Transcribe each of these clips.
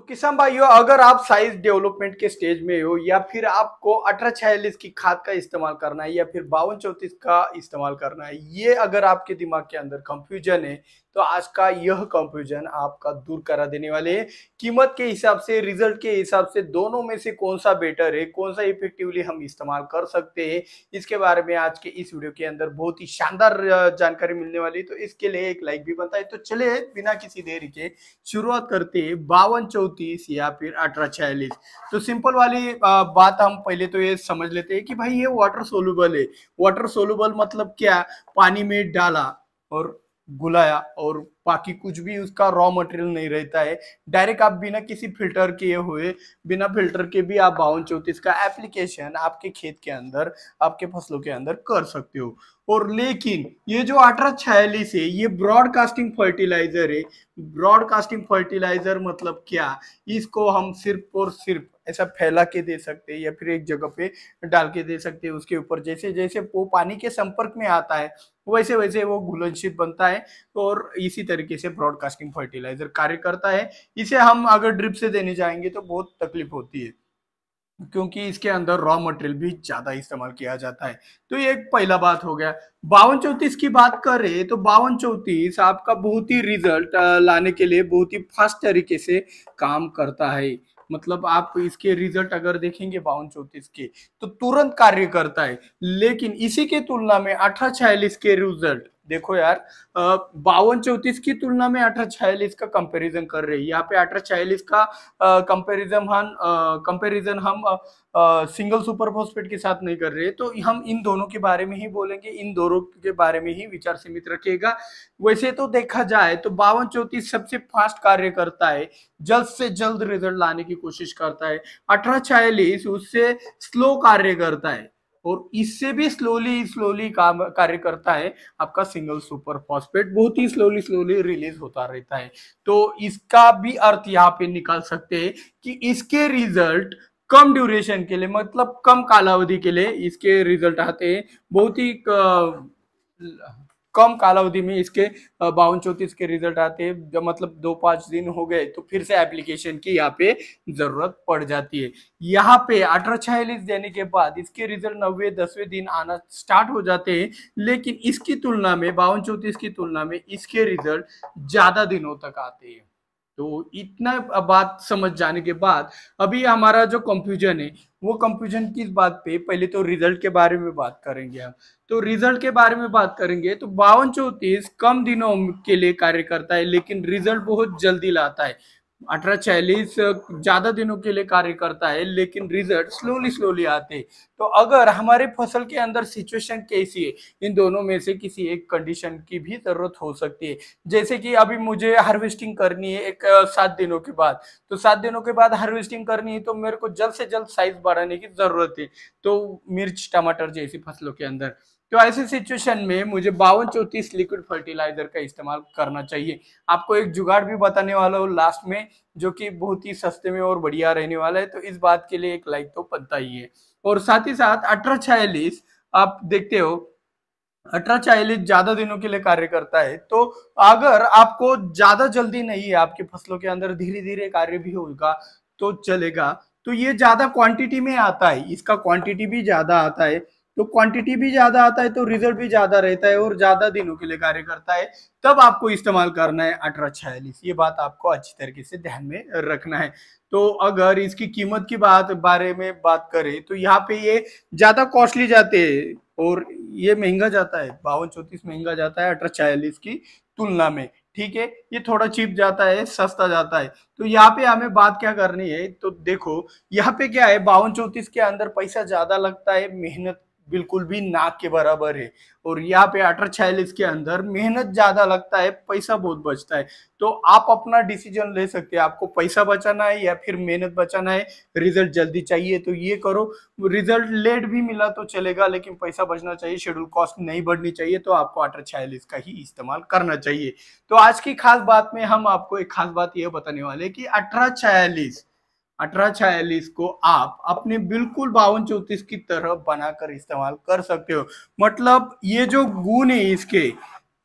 तो किसान भाइयों, अगर आप साइज डेवलपमेंट के स्टेज में हो या फिर आपको 1846 की खाद का इस्तेमाल करना है या फिर 5234 का इस्तेमाल करना है, ये अगर आपके दिमाग के अंदर कंफ्यूजन है तो आज का यह कंफ्यूजन आपका दूर करा देने वाले हैं। कीमत के हिसाब से, रिजल्ट के हिसाब से दोनों में से कौन सा बेटर है, कौन सा इफेक्टिवली हम इस्तेमाल कर सकते हैं, इसके बारे में आज के इस वीडियो के अंदर बहुत ही शानदार जानकारी मिलने वाली है। तो इसके लिए एक लाइक भी बनता है। तो चले बिना किसी देरी के शुरुआत करते हैं 5234 या फिर 1846। तो सिंपल वाली बात हम पहले तो ये समझ लेते हैं कि भाई ये वाटर सोल्यूबल है। वाटर सोल्यूबल मतलब क्या? पानी में डाला और गुलाया और बाकी कुछ भी उसका रॉ मटेरियल नहीं रहता है। डायरेक्ट आप बिना किसी फिल्टर किए हुए, बिना फिल्टर के भी आप 5234 का एप्लीकेशन आपके खेत के अंदर, आपके फसलों के अंदर कर सकते हो। और लेकिन ये जो 1846 है ये ब्रॉडकास्टिंग फर्टिलाइजर है। ब्रॉडकास्टिंग फर्टिलाइजर मतलब क्या? इसको हम सिर्फ और सिर्फ ऐसा फैला के दे सकते हैं या फिर एक जगह पे डाल के दे सकते हैं। उसके ऊपर जैसे जैसे वो पानी के संपर्क में आता है वैसे वैसे वो घुलनशील बनता है और इसी तरीके से ब्रॉडकास्टिंग फर्टिलाइजर कार्य करता है। इसे हम अगर ड्रिप से देने जाएंगे तो बहुत तकलीफ होती है क्योंकि इसके अंदर रॉ मटेरियल भी ज्यादा इस्तेमाल किया जाता है। तो ये एक पहला बात हो गया। 5234 की बात करें तो 5234 आपका बहुत ही रिजल्ट लाने के लिए बहुत ही फास्ट तरीके से काम करता है। मतलब आप इसके रिजल्ट अगर देखेंगे 5234 के तो तुरंत कार्य करता है। लेकिन इसी के तुलना में 1846 के रिजल्ट देखो यार, 5234 की तुलना में 1846 का कंपैरिजन कर रहे हैं। यहाँ पे 1846 का कंपैरिजन हम सिंगल सुपर फॉस्फेट के साथ नहीं कर रहे। तो हम इन दोनों के बारे में ही बोलेंगे, इन दोनों के बारे में ही विचार सीमित रखिएगा। वैसे तो देखा जाए तो 5234 सबसे फास्ट कार्य करता है, जल्द से जल्द रिजल्ट लाने की कोशिश करता है। 1846 उससे स्लो कार्य करता है और इससे भी स्लोली स्लोली काम कार्य करता है। आपका सिंगल सुपर फॉस्फेट बहुत ही स्लोली स्लोली रिलीज होता रहता है। तो इसका भी अर्थ यहाँ पे निकाल सकते हैं कि इसके रिजल्ट कम ड्यूरेशन के लिए, मतलब कम कालावधि के लिए इसके रिजल्ट आते हैं। बहुत ही कम कालावधि में इसके 5234 के रिजल्ट आते हैं। जब मतलब 2-5 दिन हो गए तो फिर से एप्लीकेशन की यहाँ पे जरूरत पड़ जाती है। यहाँ पे 1846 देने के बाद इसके रिजल्ट 90-10वें दिन आना स्टार्ट हो जाते हैं। लेकिन इसकी तुलना में 5234 की तुलना में इसके रिजल्ट ज्यादा दिनों तक आते हैं। तो इतना बात समझ जाने के बाद अभी हमारा जो कंफ्यूजन है वो कंफ्यूजन किस बात पे, पहले तो रिजल्ट के बारे में बात करेंगे हम। तो रिजल्ट के बारे में बात करेंगे तो 5234 कम दिनों के लिए कार्य करता है लेकिन रिजल्ट बहुत जल्दी लाता है। 1846 ज्यादा दिनों के लिए कार्य करता है लेकिन रिजल्ट स्लोली स्लोली आते हैं। तो अगर हमारे फसल के अंदर सिचुएशन कैसी है, इन दोनों में से किसी एक कंडीशन की भी जरूरत हो सकती है। जैसे कि अभी मुझे हार्वेस्टिंग करनी है एक 7 दिनों के बाद, तो 7 दिनों के बाद हार्वेस्टिंग करनी है तो मेरे को जल्द से जल्द साइज बढ़ाने की जरूरत है। तो मिर्च टमाटर जैसी फसलों के अंदर तो ऐसी सिचुएशन में मुझे 5234 लिक्विड फर्टिलाइजर का इस्तेमाल करना चाहिए। आपको एक जुगाड़ भी बताने वाला हूँ लास्ट में, जो कि बहुत ही सस्ते में और बढ़िया रहने वाला है। तो इस बात के लिए एक लाइक तो बनता ही है। और साथ ही साथ 1846 आप देखते हो, 1846 ज्यादा दिनों के लिए कार्य करता है। तो अगर आपको ज्यादा जल्दी नहीं है, आपके फसलों के अंदर धीरे धीरे कार्य भी होगा तो चलेगा। तो ये ज्यादा क्वांटिटी में आता है, इसका क्वांटिटी भी ज्यादा आता है। तो क्वांटिटी भी ज्यादा आता है तो रिजल्ट भी ज्यादा रहता है और ज्यादा दिनों के लिए कार्य करता है। तब आपको इस्तेमाल करना है 1846। ये बात आपको अच्छी तरीके से ध्यान में रखना है। तो अगर इसकी कीमत की बारे में बात करें तो यहाँ पे ये ज्यादा कॉस्टली जाते हैं और ये महंगा जाता है। 5234 महंगा जाता है 1846 की तुलना में। ठीक है, ये थोड़ा चीप जाता है, सस्ता जाता है। तो यहाँ पे हमें बात क्या करनी है, तो देखो यहाँ पे क्या है, 5234 के अंदर पैसा ज्यादा लगता है, मेहनत बिल्कुल भी ना के बराबर है। और यहाँ पे 1846 के अंदर मेहनत ज्यादा लगता है, पैसा बहुत बचता है। तो आप अपना डिसीजन ले सकते हैं, आपको पैसा बचाना है या फिर मेहनत बचाना है। रिजल्ट जल्दी चाहिए तो ये करो, रिजल्ट लेट भी मिला तो चलेगा लेकिन पैसा बचना चाहिए, शेड्यूल कॉस्ट नहीं बढ़नी चाहिए, तो आपको 1846 का ही इस्तेमाल करना चाहिए। तो आज की खास बात में हम आपको एक खास बात यह बताने वाले कि 1846 को आप अपने बिल्कुल 5234 की तरह बनाकर इस्तेमाल कर सकते हो। मतलब ये जो गुण है इसके,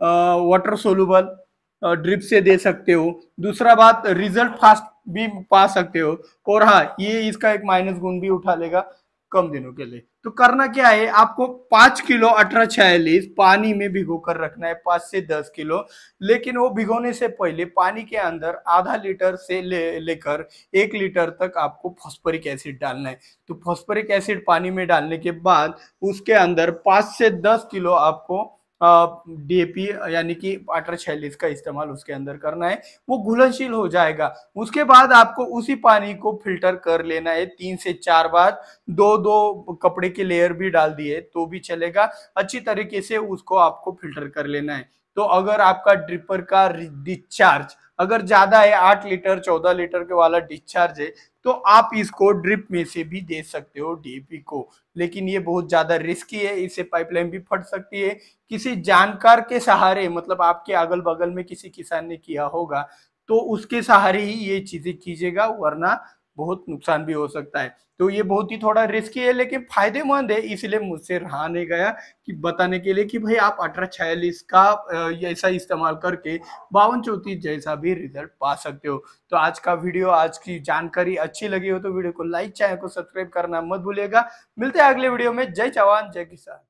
वाटर सोलुबल, ड्रिप से दे सकते हो। दूसरा बात, रिजल्ट फास्ट भी पा सकते हो। और हाँ, ये इसका एक माइनस गुण भी उठा लेगा कम दिनों के लिए। तो करना क्या है, आपको 5 किलो 1846 पानी में भिगो कर रखना है, 5 से 10 किलो। लेकिन वो भिगोने से पहले पानी के अंदर आधा लीटर से लेकर 1 लीटर तक आपको फास्फोरिक एसिड डालना है। तो फास्फोरिक एसिड पानी में डालने के बाद उसके अंदर 5 से 10 किलो आपको डीएपी यानी कि 1846 का इस्तेमाल उसके अंदर करना है। वो घुलनशील हो जाएगा। उसके बाद आपको उसी पानी को फिल्टर कर लेना है 3 से 4 बार। दो दो कपड़े के लेयर भी डाल दिए तो भी चलेगा। अच्छी तरीके से उसको आपको फिल्टर कर लेना है। तो अगर आपका ड्रिपर का डिस्चार्ज अगर ज्यादा है, 8 लीटर 14 लीटर के वाला डिस्चार्ज है, तो आप इसको ड्रिप में से भी दे सकते हो डीएपी को। लेकिन ये बहुत ज्यादा रिस्की है, इससे पाइपलाइन भी फट सकती है। किसी जानकार के सहारे, मतलब आपके अगल बगल में किसी किसान ने किया होगा तो उसके सहारे ही ये चीजें कीजिएगा, वरना बहुत नुकसान भी हो सकता है। तो ये बहुत ही थोड़ा रिस्की है लेकिन फायदेमंद है, इसलिए मुझसे रहा नहीं गया कि बताने के लिए कि भाई आप 1846 का ऐसा इस्तेमाल करके 5234 जैसा भी रिजल्ट पा सकते हो। तो आज का वीडियो, आज की जानकारी अच्छी लगी हो तो वीडियो को लाइक, चैनल को सब्सक्राइब करना मत भूलिएगा। मिलते हैं अगले वीडियो में। जय जवान जय किसान।